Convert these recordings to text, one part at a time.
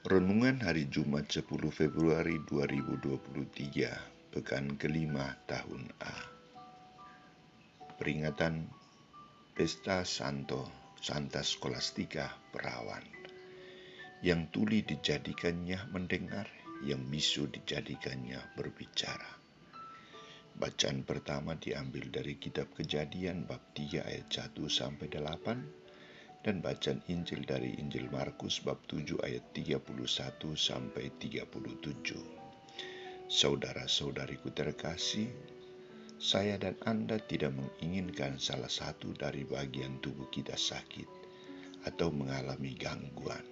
Renungan hari Jumat 10 Februari 2023, pekan kelima tahun A. Peringatan Pesta Santa Skolastika Perawan. Yang tuli dijadikannya mendengar, yang bisu dijadikannya berbicara. Bacaan pertama diambil dari kitab Kejadian bab 3 ayat 1-8 dan bacaan Injil dari Injil Markus bab 7 ayat 31-37. Saudara-saudariku terkasih, saya dan Anda tidak menginginkan salah satu dari bagian tubuh kita sakit atau mengalami gangguan.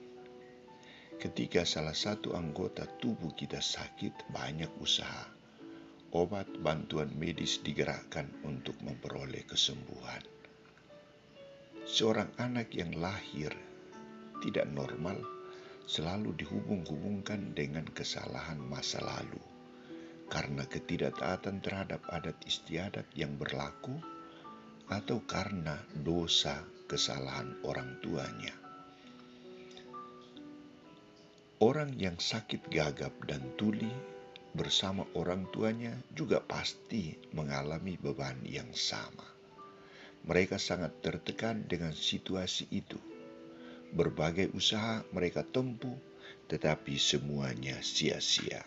Ketika salah satu anggota tubuh kita sakit, banyak usaha, obat, bantuan medis digerakkan untuk memperoleh kesembuhan. Seorang anak yang lahir tidak normal selalu dihubung-hubungkan dengan kesalahan masa lalu karena ketidaktaatan terhadap adat istiadat yang berlaku atau karena dosa kesalahan orang tuanya. Orang yang sakit gagap dan tuli bersama orang tuanya juga pasti mengalami beban yang sama. Mereka sangat tertekan dengan situasi itu. Berbagai usaha mereka tempuh, tetapi semuanya sia-sia.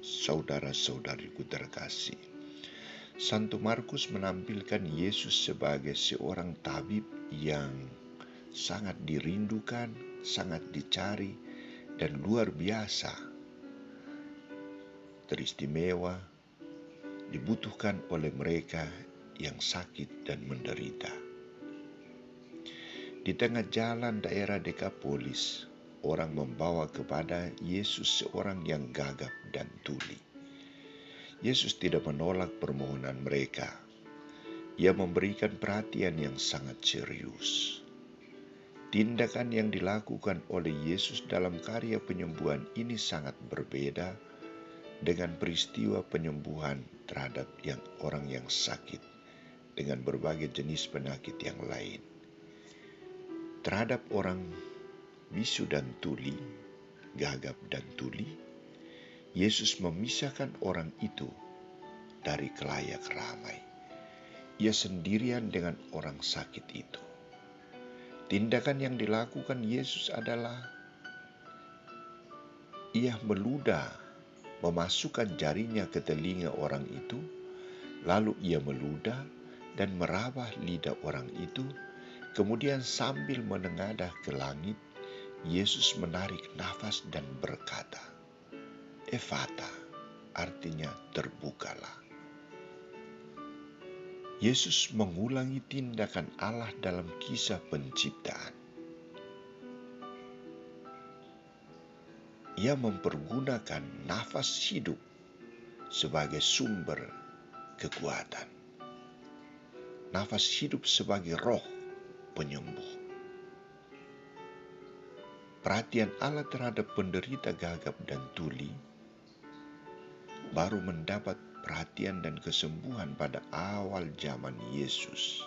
Saudara-saudariku terkasih, Santo Markus menampilkan Yesus sebagai seorang tabib yang sangat dirindukan, sangat dicari, dan luar biasa, teristimewa, dibutuhkan oleh mereka yang sakit dan menderita. Di tengah jalan daerah Dekapolis, orang membawa kepada Yesus seorang yang gagap dan tuli. Yesus tidak menolak permohonan mereka. Ia memberikan perhatian yang sangat serius. Tindakan yang dilakukan oleh Yesus dalam karya penyembuhan ini sangat berbeda dengan peristiwa penyembuhan terhadap orang yang sakit dengan berbagai jenis penyakit yang lain. Terhadap orang bisu dan tuli, gagap dan tuli, Yesus memisahkan orang itu dari kelayak ramai. Ia sendirian dengan orang sakit itu. Tindakan yang dilakukan Yesus adalah ia meludah, memasukkan jarinya ke telinga orang itu, lalu ia meludah dan meraba lidah orang itu. Kemudian sambil menengadah ke langit, Yesus menarik nafas dan berkata, "Ephata," artinya terbukalah. Yesus mengulangi tindakan Allah dalam kisah penciptaan. Ia mempergunakan nafas hidup sebagai sumber kekuatan. Nafas hidup sebagai roh penyembuh. Perhatian Allah terhadap penderita gagap dan tuli baru mendapat perhatian dan kesembuhan pada awal zaman Yesus,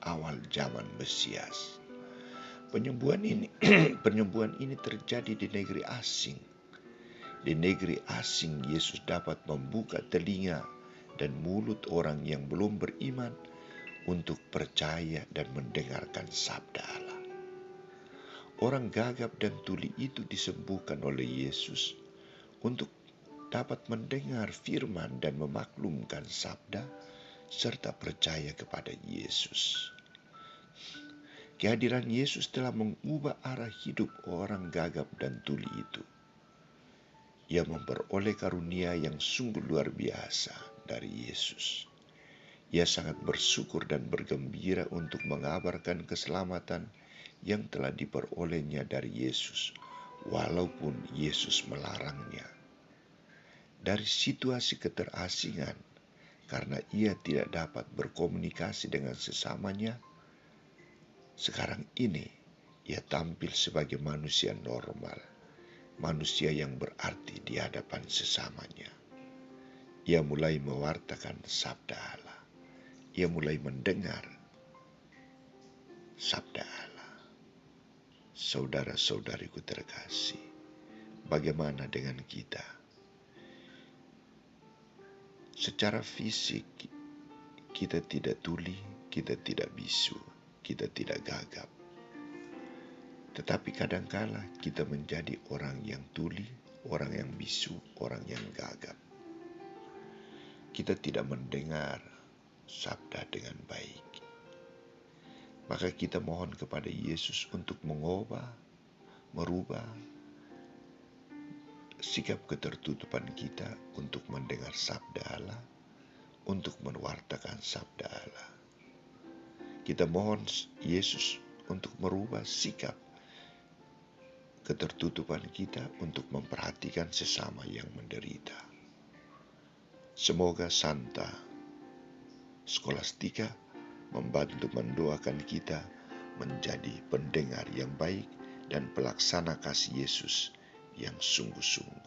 awal zaman Mesias. Penyembuhan ini terjadi di negeri asing. Di negeri asing Yesus dapat membuka telinga dan mulut orang yang belum beriman untuk percaya dan mendengarkan sabda Allah. Orang gagap dan tuli itu disembuhkan oleh Yesus untuk dapat mendengar firman dan memaklumkan sabda serta percaya kepada Yesus. Kehadiran Yesus telah mengubah arah hidup orang gagap dan tuli itu. Ia memperoleh karunia yang sungguh luar biasa dari Yesus. Ia sangat bersyukur dan bergembira untuk mengabarkan keselamatan yang telah diperolehnya dari Yesus, walaupun Yesus melarangnya. Dari situasi keterasingan, karena ia tidak dapat berkomunikasi dengan sesamanya, sekarang ini ia tampil sebagai manusia normal, manusia yang berarti di hadapan sesamanya. Ia mulai mewartakan sabda Allah. Ia mulai mendengar sabda Allah. Saudara-saudariku terkasih, Bagaimana dengan kita? Secara fisik, kita tidak tuli, kita tidak bisu, kita tidak gagap. Tetapi kadangkala kita menjadi orang yang tuli, orang yang bisu, orang yang gagap. Kita tidak mendengar sabda dengan baik. Maka kita mohon kepada Yesus untuk merubah sikap ketertutupan kita untuk mendengar sabda Allah, untuk mewartakan sabda Allah. Kita mohon Yesus untuk merubah sikap ketertutupan kita untuk memperhatikan sesama yang menderita. Semoga Santa Skolastika membantu mendoakan kita menjadi pendengar yang baik dan pelaksana kasih Yesus yang sungguh-sungguh.